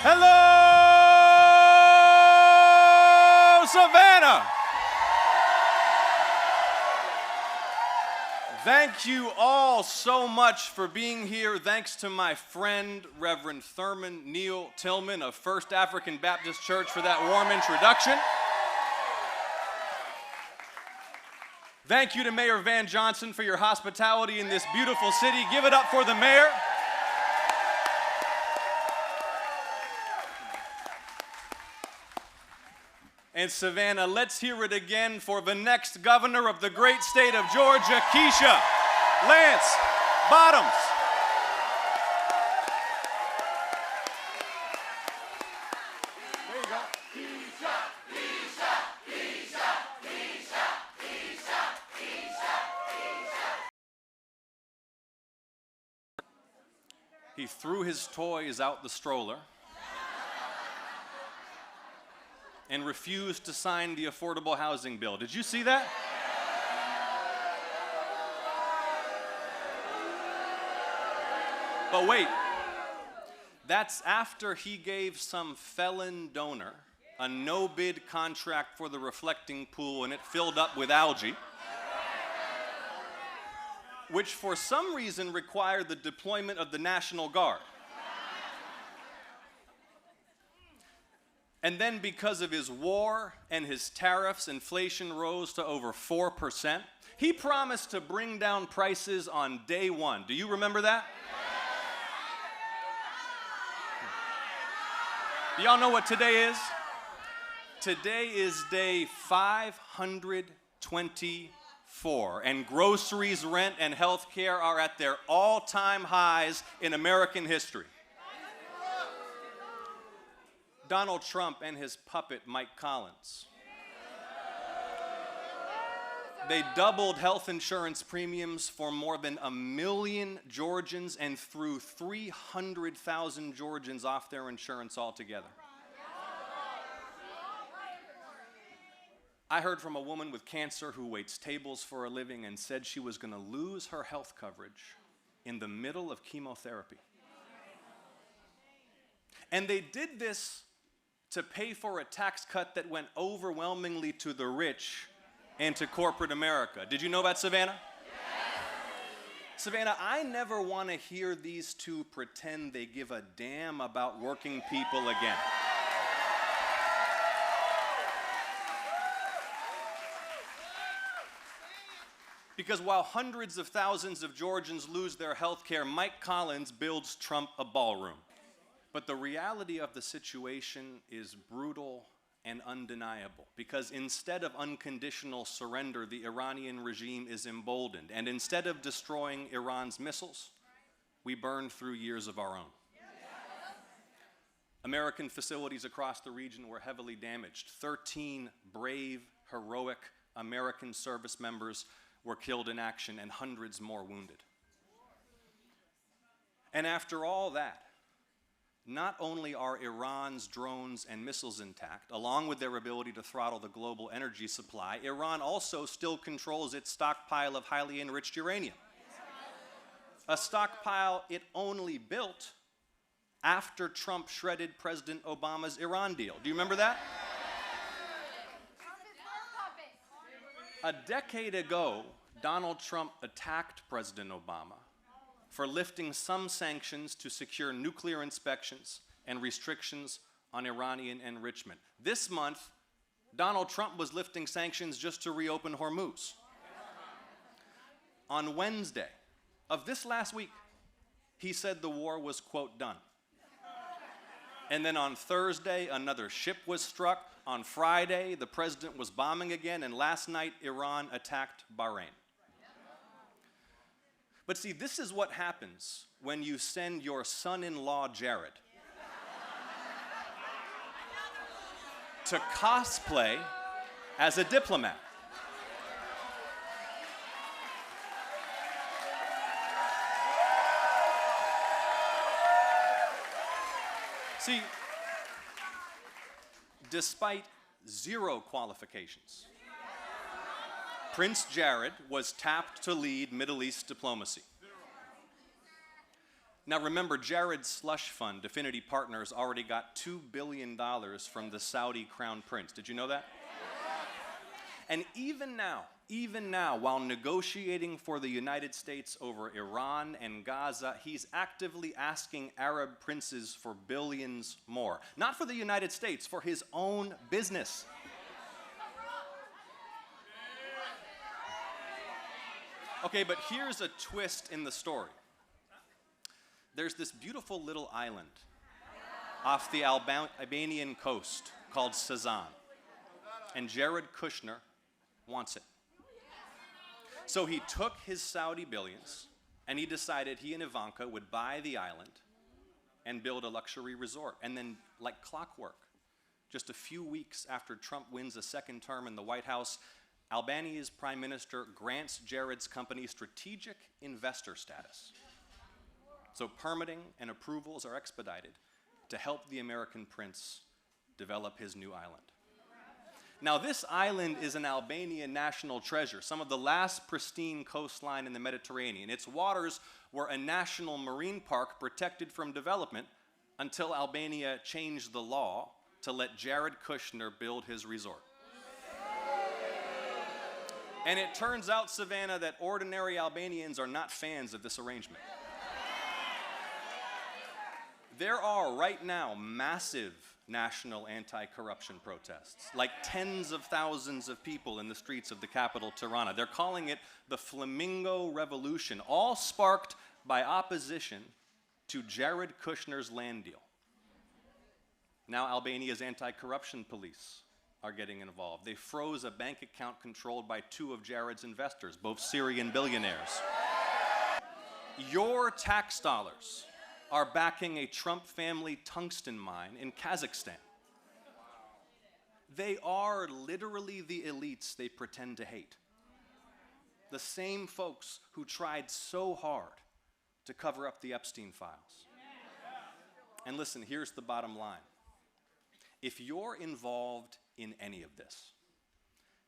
Hello, Savannah. Thank you all so much for being here. Thanks to my friend, Reverend Thurman Neal Tillman of First African Baptist Church for that warm introduction. Thank you to Mayor Van Johnson for your hospitality in this beautiful city. Give it up for the mayor. And Savannah, let's hear it again for the next governor of the great state of Georgia, Keisha Lance Bottoms. There you go. Keisha, Keisha, Keisha, Keisha, Keisha, Keisha, Keisha. He threw his toys out the stroller and refused to sign the affordable housing bill. Did you see that? But wait, that's after he gave some felon donor a no-bid contract for the reflecting pool and it filled up with algae, which for some reason required the deployment of the National Guard. And then because of his war and his tariffs, inflation rose to over 4%. He promised to bring down prices on day one. Do you remember that? Do y'all know what today is? Today is day 524, and groceries, rent, and health care are at their all-time highs in American history. Donald Trump and his puppet, Mike Collins. They doubled health insurance premiums for more than 1 million Georgians and threw 300,000 Georgians off their insurance altogether. I heard from a woman with cancer who waits tables for a living and said she was going to lose her health coverage in the middle of chemotherapy. And they did this to pay for a tax cut that went overwhelmingly to the rich and to corporate America. Did you know that, Savannah? Yes. Savannah, I never want to hear these two pretend they give a damn about working people again. Because while hundreds of thousands of Georgians lose their health care, Mike Collins builds Trump a ballroom. But the reality of the situation is brutal and undeniable, because instead of unconditional surrender, the Iranian regime is emboldened. And instead of destroying Iran's missiles, we burn through years of our own. American facilities across the region were heavily damaged. 13 brave, heroic American service members were killed in action and hundreds more wounded. And after all that, not only are Iran's drones and missiles intact, along with their ability to throttle the global energy supply, Iran also still controls its stockpile of highly enriched uranium. A stockpile it only built after Trump shredded President Obama's Iran deal. Do you remember that? A decade ago, Donald Trump attacked President Obama for lifting some sanctions to secure nuclear inspections and restrictions on Iranian enrichment. This month, Donald Trump was lifting sanctions just to reopen Hormuz. On Wednesday of this last week, he said the war was, quote, done. And then on Thursday, another ship was struck. On Friday, the president was bombing again, and last night, Iran attacked Bahrain. But see, this is what happens when you send your son-in-law, Jared, to cosplay as a diplomat. See, despite zero qualifications, Prince Jared was tapped to lead Middle East diplomacy. Now remember, Jared's slush fund, Affinity Partners, already got $2 billion from the Saudi crown prince. Did you know that? And even now, while negotiating for the United States over Iran and Gaza, he's actively asking Arab princes for billions more. Not for the United States, for his own business. Okay, but here's a twist in the story. There's this beautiful little island off the Albanian coast called Savannah, and Jared Kushner wants it. So he took his Saudi billions and he decided he and Ivanka would buy the island and build a luxury resort. And then, like clockwork, just a few weeks after Trump wins a second term in the White House, Albania's prime minister grants Jared's company strategic investor status. So permitting and approvals are expedited to help the American prince develop his new island. Now, this island is an Albanian national treasure, some of the last pristine coastline in the Mediterranean. Its waters were a national marine park protected from development until Albania changed the law to let Jared Kushner build his resort. And it turns out, Savannah, that ordinary Albanians are not fans of this arrangement. There are right now massive national anti-corruption protests, like tens of thousands of people in the streets of the capital, Tirana. They're calling it the Flamingo Revolution, all sparked by opposition to Jared Kushner's land deal. Now Albania's anti-corruption police are getting involved. They froze a bank account controlled by two of Jared's investors, both Syrian billionaires. Your tax dollars are backing a Trump family tungsten mine in Kazakhstan. They are literally the elites they pretend to hate. The same folks who tried so hard to cover up the Epstein files. And listen, here's the bottom line. If you're involved in any of this,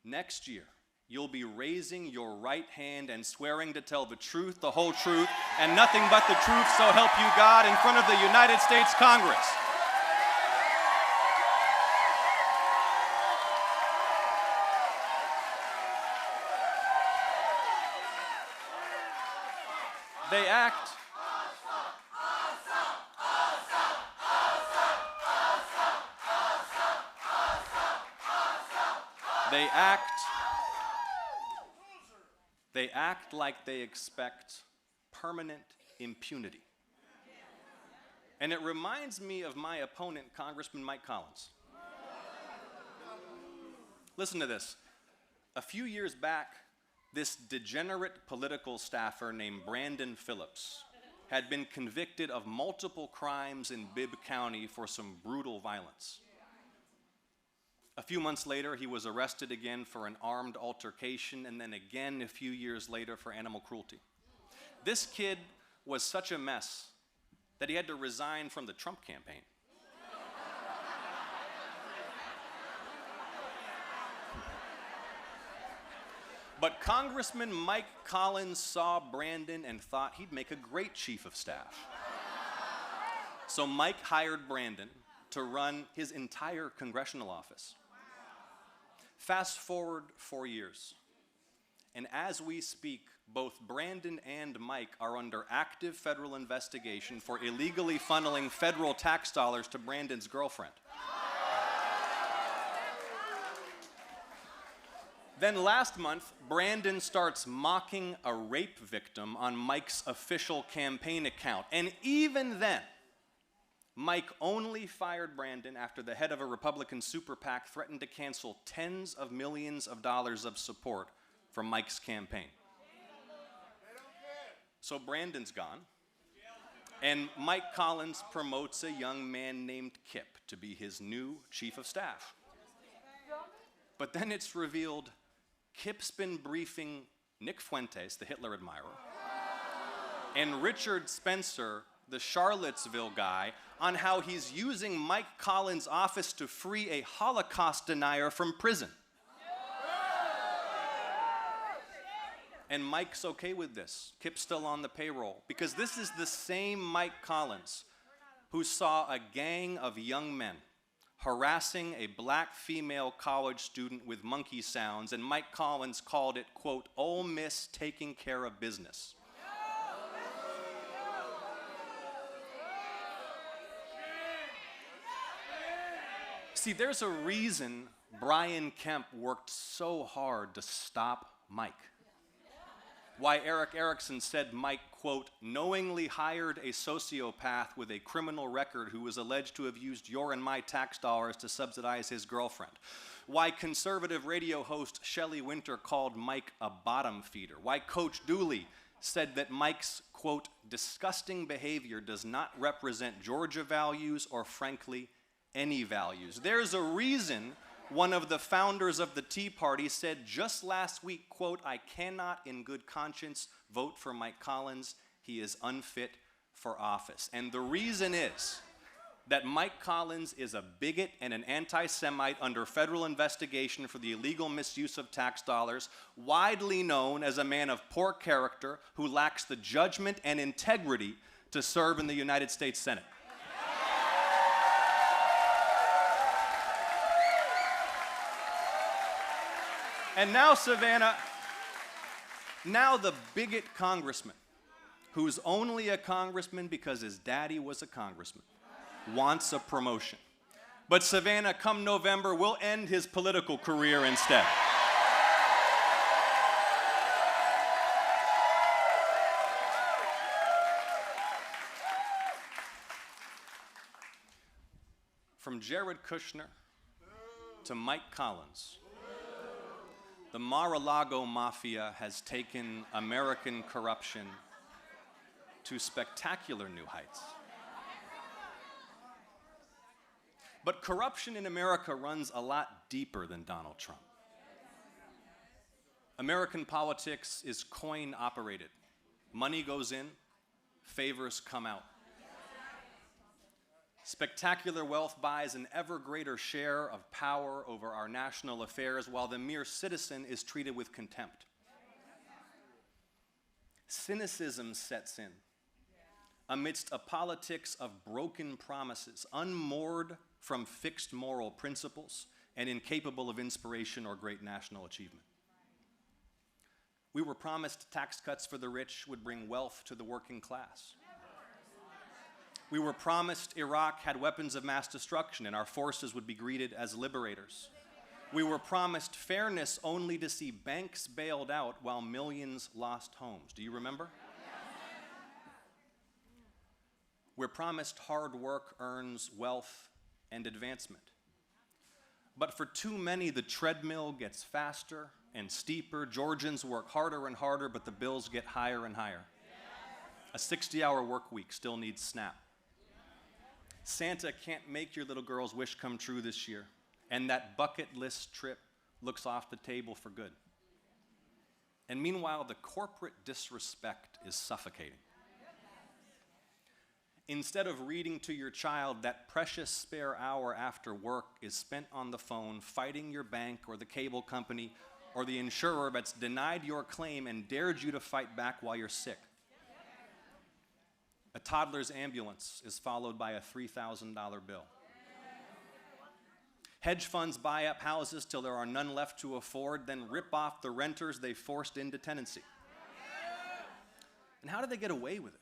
next year, you'll be raising your right hand and swearing to tell the truth, the whole truth, and nothing but the truth, so help you God, in front of the United States Congress. They act like they expect permanent impunity. And it reminds me of my opponent, Congressman Mike Collins. Listen to this. A few years back, this degenerate political staffer named Brandon Phillips had been convicted of multiple crimes in Bibb County for some brutal violence. A few months later, he was arrested again for an armed altercation, and then again a few years later for animal cruelty. This kid was such a mess that he had to resign from the Trump campaign. But Congressman Mike Collins saw Brandon and thought he'd make a great chief of staff. So Mike hired Brandon to run his entire congressional office. Fast forward 4 years, and as we speak, both Brandon and Mike are under active federal investigation for illegally funneling federal tax dollars to Brandon's girlfriend. Then last month, Brandon starts mocking a rape victim on Mike's official campaign account, and even then, Mike only fired Brandon after the head of a Republican super PAC threatened to cancel tens of millions of dollars of support from Mike's campaign. So Brandon's gone, and Mike Collins promotes a young man named Kip to be his new chief of staff. But then it's revealed Kip's been briefing Nick Fuentes, the Hitler admirer, and Richard Spencer, the Charlottesville guy, on how he's using Mike Collins' office to free a Holocaust denier from prison. And Mike's okay with this. Kip's still on the payroll. Because this is the same Mike Collins who saw a gang of young men harassing a black female college student with monkey sounds, and Mike Collins called it, quote, Ole Miss taking care of business. See, there's a reason Brian Kemp worked so hard to stop Mike. Why Eric Erickson said Mike, quote, knowingly hired a sociopath with a criminal record who was alleged to have used your and my tax dollars to subsidize his girlfriend. Why conservative radio host Shelley Winter called Mike a bottom feeder. Why Coach Dooley said that Mike's, quote, disgusting behavior does not represent Georgia values or, frankly, any values. There's a reason one of the founders of the Tea Party said just last week, quote, I cannot in good conscience vote for Mike Collins. He is unfit for office. And the reason is that Mike Collins is a bigot and an anti-Semite under federal investigation for the illegal misuse of tax dollars, widely known as a man of poor character who lacks the judgment and integrity to serve in the United States Senate. And now, Savannah, now the bigot congressman, who's only a congressman because his daddy was a congressman, wants a promotion. But Savannah, come November, we'll end his political career instead. From Jared Kushner to Mike Collins, the Mar-a-Lago Mafia has taken American corruption to spectacular new heights. But corruption in America runs a lot deeper than Donald Trump. American politics is coin-operated. Money goes in, favors come out. Spectacular wealth buys an ever greater share of power over our national affairs, while the mere citizen is treated with contempt. Cynicism sets in amidst a politics of broken promises, unmoored from fixed moral principles and incapable of inspiration or great national achievement. We were promised tax cuts for the rich would bring wealth to the working class. We were promised Iraq had weapons of mass destruction and our forces would be greeted as liberators. We were promised fairness only to see banks bailed out while millions lost homes. Do you remember? We're promised hard work earns wealth and advancement. But for too many, the treadmill gets faster and steeper. Georgians work harder and harder, but the bills get higher and higher. A 60-hour work week still needs SNAP. Santa can't make your little girl's wish come true this year, and that bucket list trip looks off the table for good. And meanwhile, the corporate disrespect is suffocating. Instead of reading to your child, that precious spare hour after work is spent on the phone fighting your bank or the cable company or the insurer that's denied your claim and dared you to fight back while you're sick. A toddler's ambulance is followed by a $3,000 bill. Hedge funds buy up houses till there are none left to afford, then rip off the renters they forced into tenancy. And how do they get away with it?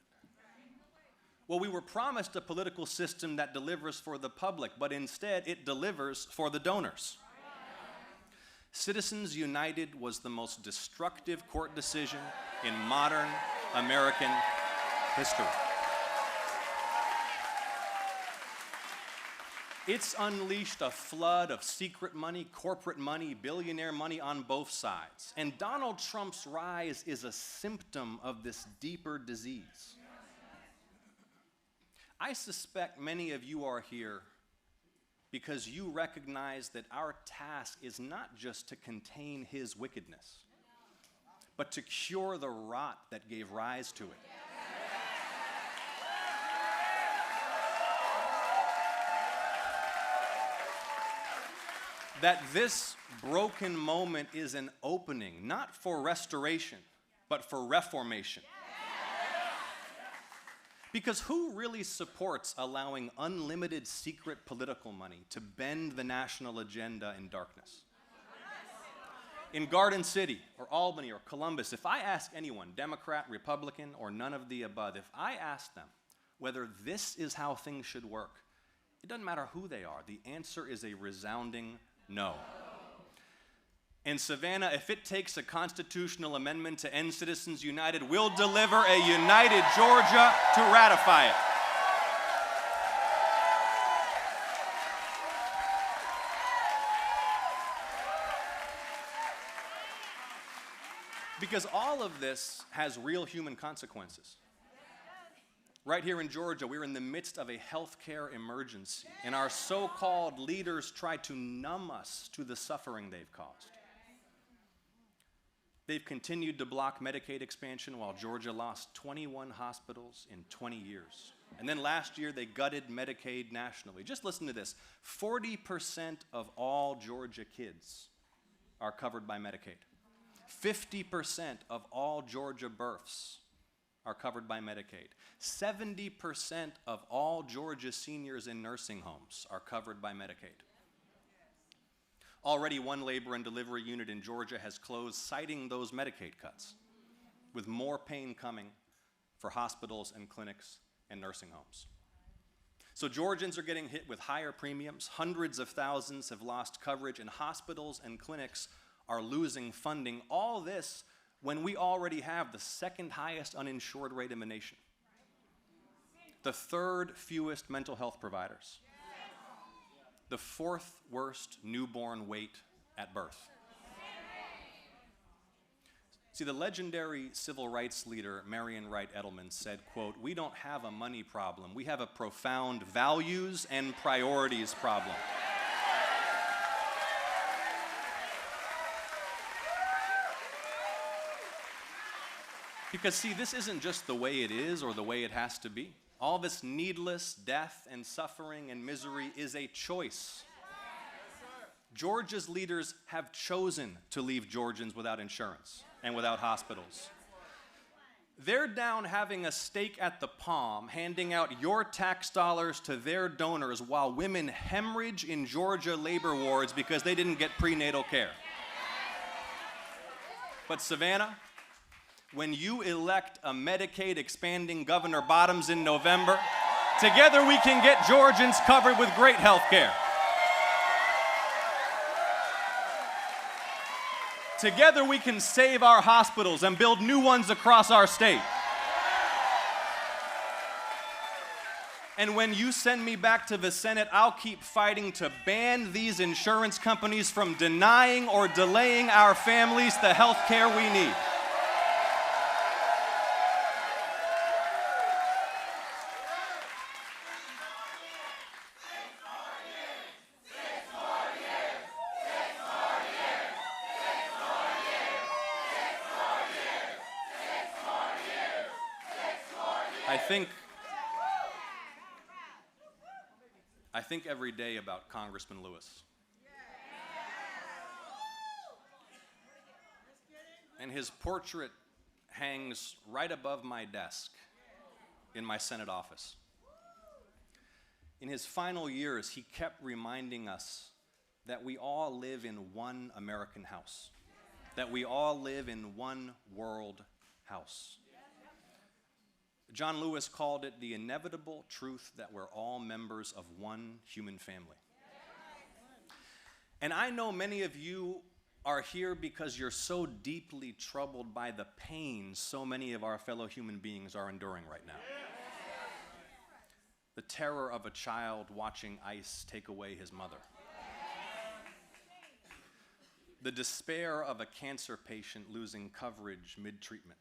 Well, we were promised a political system that delivers for the public, but instead it delivers for the donors. Citizens United was the most destructive court decision in modern American history. It's unleashed a flood of secret money, corporate money, billionaire money on both sides. And Donald Trump's rise is a symptom of this deeper disease. I suspect many of you are here because you recognize that our task is not just to contain his wickedness, but to cure the rot that gave rise to it. That this broken moment is an opening, not for restoration, but for reformation. Because who really supports allowing unlimited secret political money to bend the national agenda in darkness? In Garden City or Albany or Columbus, if I ask anyone, Democrat, Republican, or none of the above, if I ask them whether this is how things should work, it doesn't matter who they are. The answer is a resounding no. In Savannah, if it takes a constitutional amendment to end Citizens United, we'll deliver a united Georgia to ratify it. Because all of this has real human consequences. Right here in Georgia, we're in the midst of a healthcare emergency, and our so-called leaders try to numb us to the suffering they've caused. They've continued to block Medicaid expansion while Georgia lost 21 hospitals in 20 years. And then last year, they gutted Medicaid nationally. Just listen to this. 40% of all Georgia kids are covered by Medicaid. 50% of all Georgia births are covered by Medicaid. 70% of all Georgia seniors in nursing homes are covered by Medicaid. Already one labor and delivery unit in Georgia has closed, citing those Medicaid cuts, with more pain coming for hospitals and clinics and nursing homes. So Georgians are getting hit with higher premiums, hundreds of thousands have lost coverage, and hospitals and clinics are losing funding. All this when we already have the second highest uninsured rate in the nation, the third fewest mental health providers, the fourth worst newborn weight at birth. See, the legendary civil rights leader Marion Wright Edelman said, quote, "We don't have a money problem, we have a profound values and priorities problem." Because see, this isn't just the way it is or the way it has to be. All this needless death and suffering and misery is a choice. Georgia's leaders have chosen to leave Georgians without insurance and without hospitals. They're down having a stake at the palm, handing out your tax dollars to their donors while women hemorrhage in Georgia labor wards because they didn't get prenatal care. But Savannah, when you elect a Medicaid expanding Governor Bottoms in November, together we can get Georgians covered with great health care. Together we can save our hospitals and build new ones across our state. And when you send me back to the Senate, I'll keep fighting to ban these insurance companies from denying or delaying our families the health care we need. I think every day about Congressman Lewis. And his portrait hangs right above my desk in my Senate office. In his final years, he kept reminding us that we all live in one American house, that we all live in one world house. John Lewis called it the inevitable truth that we're all members of one human family. And I know many of you are here because you're so deeply troubled by the pain so many of our fellow human beings are enduring right now. The terror of a child watching ICE take away his mother. The despair of a cancer patient losing coverage mid-treatment.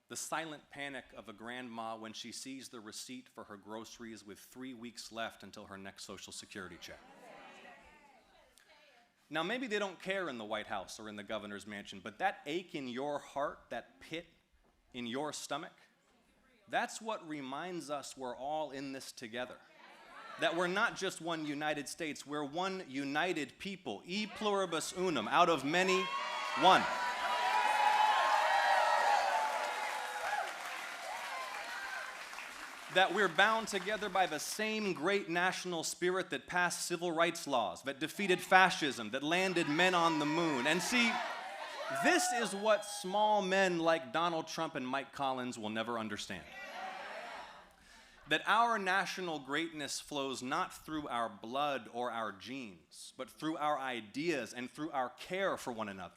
The silent panic of a grandma when she sees the receipt for her groceries with 3 weeks left until her next Social Security check. Now, maybe they don't care in the White House or in the governor's mansion, but that ache in your heart, that pit in your stomach, that's what reminds us we're all in this together. That we're not just one United States, we're one united people, e pluribus unum, out of many, one. that we're bound together by the same great national spirit that passed civil rights laws, that defeated fascism, that landed men on the moon. And see, this is what small men like Donald Trump and Mike Collins will never understand. That our national greatness flows not through our blood or our genes, but through our ideas and through our care for one another.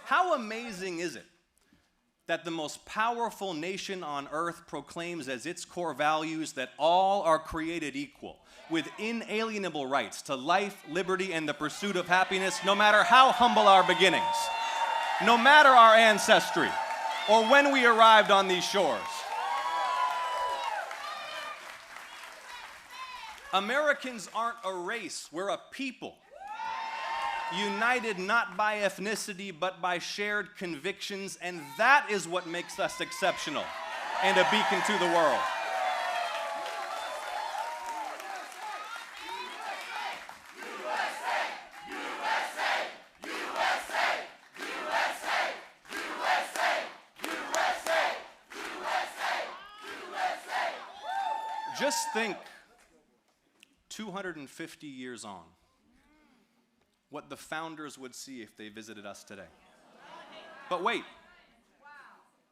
How amazing is it that the most powerful nation on earth proclaims as its core values that all are created equal, with inalienable rights to life, liberty, and the pursuit of happiness, no matter how humble our beginnings, no matter our ancestry, or when we arrived on these shores. Americans aren't a race, we're a people. United not by ethnicity, but by shared convictions, and that is what makes us exceptional and a beacon to the world. Just think, 250 years on, what the founders would see if they visited us today. But wait,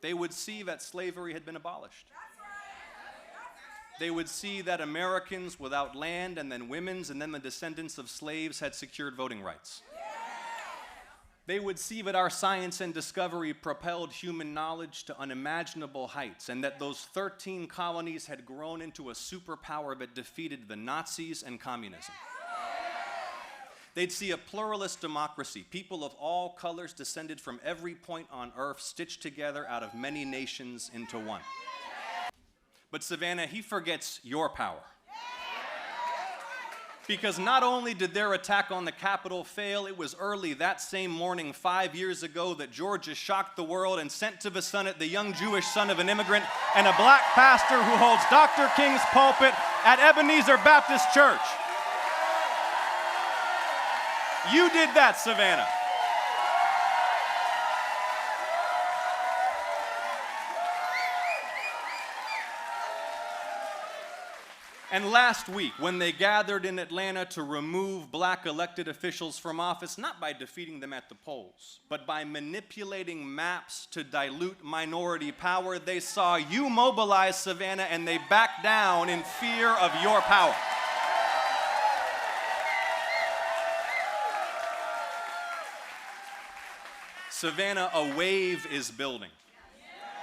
they would see that slavery had been abolished. They would see that Americans without land, and then women's, and then the descendants of slaves had secured voting rights. They would see that our science and discovery propelled human knowledge to unimaginable heights, and that those 13 colonies had grown into a superpower that defeated the Nazis and communism. They'd see a pluralist democracy, people of all colors descended from every point on earth, stitched together out of many nations into one. But Savannah, he forgets your power. Because not only did their attack on the Capitol fail, it was early that same morning 5 years ago that Georgia shocked the world and sent to the Senate the young Jewish son of an immigrant and a black pastor who holds Dr. King's pulpit at Ebenezer Baptist Church. You did that, Savannah. And last week, when they gathered in Atlanta to remove black elected officials from office, not by defeating them at the polls, but by manipulating maps to dilute minority power, they saw you mobilize, Savannah, and they backed down in fear of your power. Savannah, a wave is building.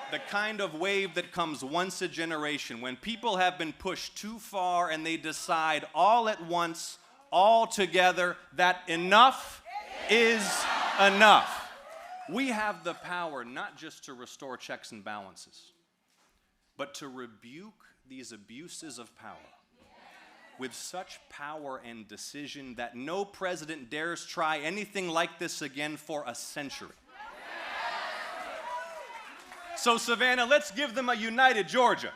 The kind of wave that comes once a generation, when people have been pushed too far and they decide all at once, all together, that enough is enough. We have the power not just to restore checks and balances, but to rebuke these abuses of power with such power and decision that no president dares try anything like this again for a century. So, Savannah, let's give them a united Georgia.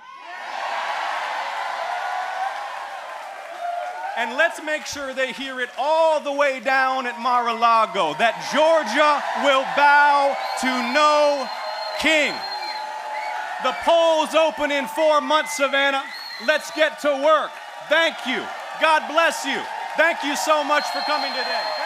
And let's make sure they hear it all the way down at Mar-a-Lago, that Georgia will bow to no king. The polls open in 4 months, Savannah. Let's get to work. Thank you. God bless you. Thank you so much for coming today.